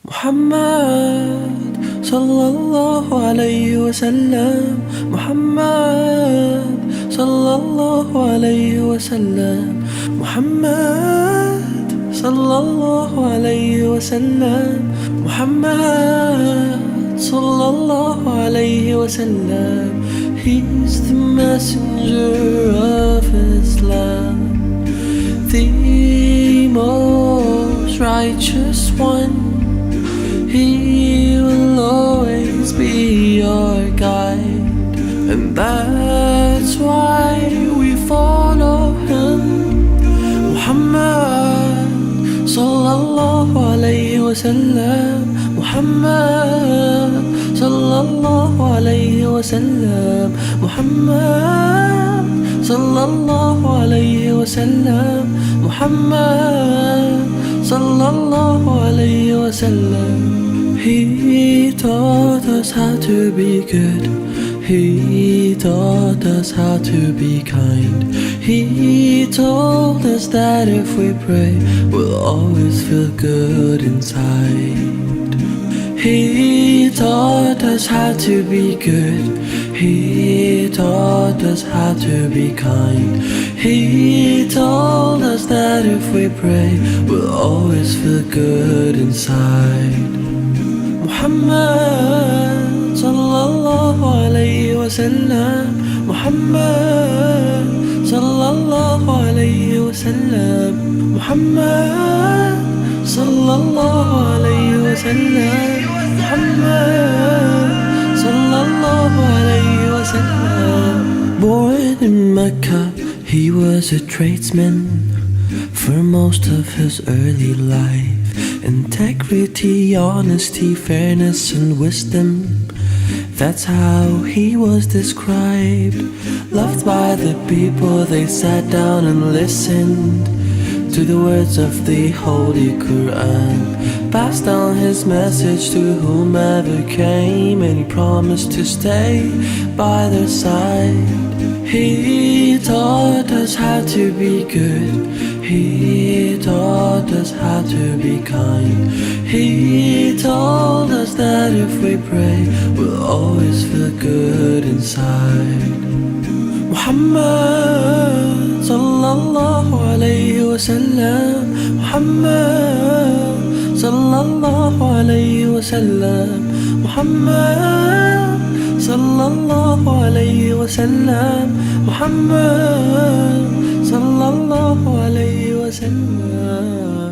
محمد صلى الله عليه وسلم. محمد صلى الله عليه وسلم. محمد صلى الله عليه وسلم. محمد صلى الله عليه وسلم. He's the messenger of Islam, the most righteous one. He will always be your guide, and that's why we follow him. Muhammad sallallahu alayhi wa sallam. Muhammad sallallahu alayhi wa sallam. Muhammad sallallahu alayhi wa sallam. Muhammad sallallahu alayhi wa sallam. He taught us how to be good. He taught us how to be kind. He told us that if we pray, we'll always feel good inside. He taught us how to be good. He taught us how to be kind. He told us that if we pray, we'll always feel good inside. Muhammad sallallahu alayhi wa sallam. Muhammad sallallahu alayhi wa sallam. Muhammad sallallahu alayhi wa sallam. Muhammad sallallahu alayhi wa sallam. Born in Mecca, he was a tradesman for most of his early life. Integrity, honesty, fairness, and wisdom, that's how he was described. Loved by the people, they sat down and listened to the words of the Holy Quran. Passed down his message to whomever came, and he promised to stay by their side. He taught us how to be good. He taught us how to be kind. He told us that if we pray, we'll always feel good inside. Muhammad sallallahu alayhi wa sallam. Muhammad sallallahu alayhi wa sallam. Muhammad sallallahu alayhi wa sallam. Muhammad sallallahu alayhi wa sallam.